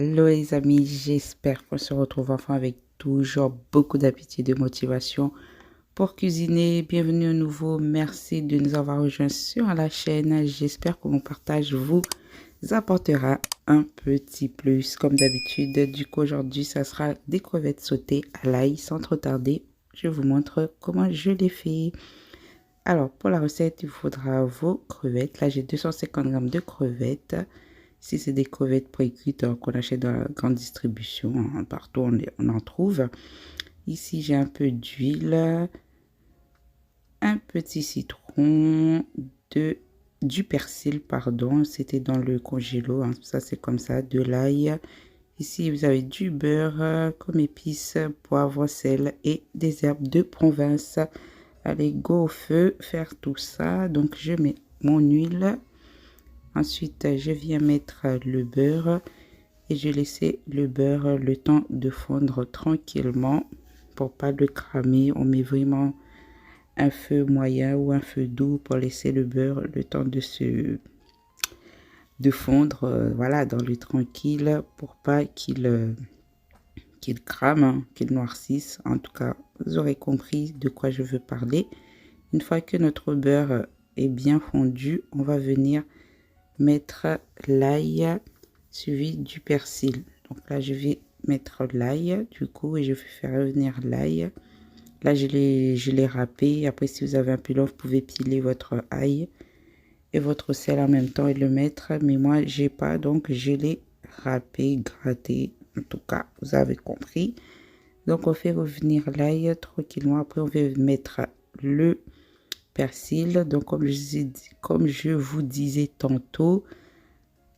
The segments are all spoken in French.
Hello les amis, j'espère qu'on se retrouve enfin avec toujours beaucoup d'appétit et de motivation pour cuisiner. Bienvenue à nouveau, merci de nous avoir rejoints sur la chaîne. J'espère que mon partage vous apportera un petit plus. Comme d'habitude, du coup aujourd'hui ça sera des crevettes sautées à l'ail. Sans trop tarder, je vous montre comment je les fais. Alors pour la recette, il faudra vos crevettes. Là j'ai 250 g de crevettes. Si c'est des crevettes pré-cuites qu'on achète dans la grande distribution, hein, partout on en trouve. Ici, j'ai un peu d'huile, un petit citron, du persil, pardon, c'était dans le congélo, hein, ça c'est comme ça, de l'ail. Ici, vous avez du beurre comme épices, poivre, sel et des herbes de province. Allez, go au feu, faire tout ça. Donc, je mets mon huile. Ensuite, je viens mettre le beurre et je laissais le beurre le temps de fondre tranquillement pour pas le cramer. On met vraiment un feu moyen ou un feu doux pour laisser le beurre le temps de fondre, voilà, dans le tranquille pour pas qu'il crame, hein, qu'il noircisse. En tout cas, vous aurez compris de quoi je veux parler. Une fois que notre beurre est bien fondu, on va venir mettre l'ail suivi du persil. Donc là, je vais mettre l'ail du coup et je vais faire revenir l'ail. Là, je l'ai râpé. Après, si vous avez un pilon, vous pouvez piler votre ail et votre sel en même temps et le mettre. Mais moi, j'ai pas, donc je l'ai râpé, gratté. En tout cas, vous avez compris. Donc, on fait revenir l'ail tranquillement. Après, on va mettre le persil. Donc, comme je vous disais tantôt,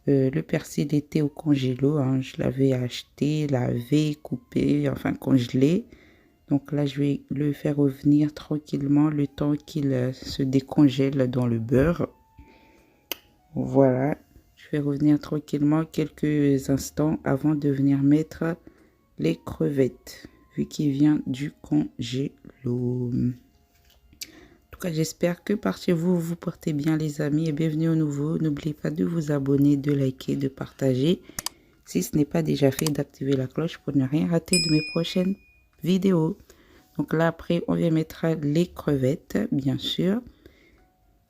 le persil était au congélo, hein. Je l'avais acheté, lavé, coupé, enfin congelé. Donc là, je vais le faire revenir tranquillement le temps qu'il se décongèle dans le beurre. Voilà, je vais revenir tranquillement quelques instants avant de venir mettre les crevettes, vu qu'il vient du congélo. En tout cas, j'espère que par chez vous, vous portez bien les amis et bienvenue au nouveau. N'oubliez pas de vous abonner, de liker, de partager. Si ce n'est pas déjà fait, d'activer la cloche pour ne rien rater de mes prochaines vidéos. Donc là, après, on vient mettre les crevettes, bien sûr.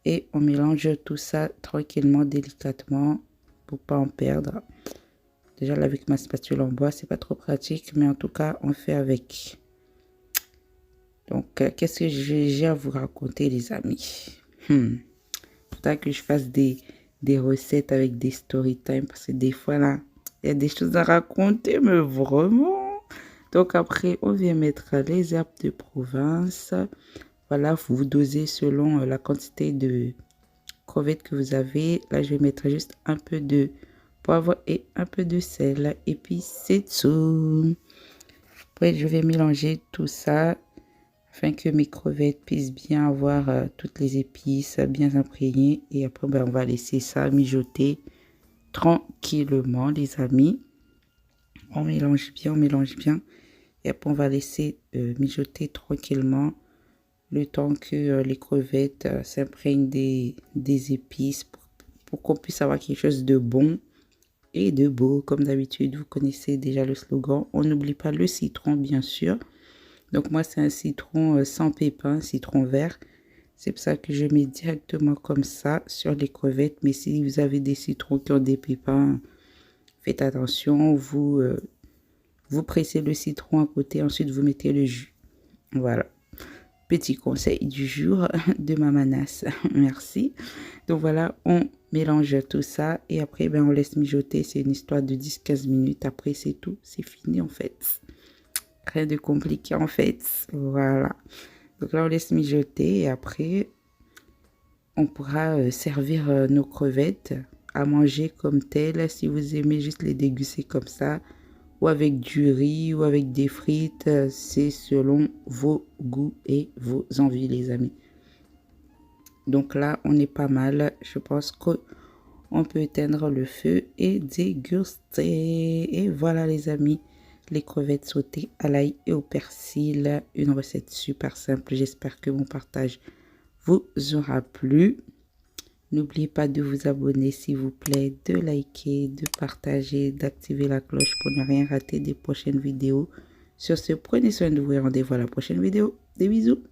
Et on mélange tout ça tranquillement, délicatement, pour pas en perdre. Déjà, là, avec ma spatule en bois, c'est pas trop pratique, mais en tout cas, on fait avec. Donc, qu'est-ce que j'ai à vous raconter, les amis? Faudra que je fasse des recettes avec des story time, parce que des fois, là, il y a des choses à raconter, mais vraiment. Donc, après, on vient mettre les herbes de province. Voilà, vous dosez selon la quantité de crevettes que vous avez. Là, je vais mettre juste un peu de poivre et un peu de sel. Et puis, c'est tout. Après, je vais mélanger tout ça afin que mes crevettes puissent bien avoir toutes les épices bien imprégnées. Et après, ben, on va laisser ça mijoter tranquillement, les amis. On mélange bien, on mélange bien. Et après, on va laisser mijoter tranquillement le temps que les crevettes s'imprègnent des épices pour qu'on puisse avoir quelque chose de bon et de beau. Comme d'habitude, vous connaissez déjà le slogan. On n'oublie pas le citron, bien sûr. Donc moi, c'est un citron sans pépins, citron vert. C'est pour ça que je mets directement comme ça sur les crevettes. Mais si vous avez des citrons qui ont des pépins, faites attention. Vous pressez le citron à côté, ensuite vous mettez le jus. Voilà. Petit conseil du jour de ma manasse. Merci. Donc voilà, on mélange tout ça et après, ben, on laisse mijoter. C'est une histoire de 10-15 minutes. Après, c'est tout. C'est fini en fait. Rien de compliqué en fait. Voilà. Donc là, on laisse mijoter et après, on pourra servir nos crevettes à manger comme telles. Si vous aimez juste les déguster comme ça, ou avec du riz ou avec des frites, c'est selon vos goûts et vos envies, les amis. Donc là, on est pas mal. Je pense qu'on peut éteindre le feu et déguster. Et voilà, les amis, les crevettes sautées à l'ail et au persil. Une recette super simple. J'espère que mon partage vous aura plu. N'oubliez pas de vous abonner s'il vous plaît, de liker, de partager, d'activer la cloche pour ne rien rater des prochaines vidéos. Sur ce, prenez soin de vous et rendez-vous à la prochaine vidéo. Des bisous.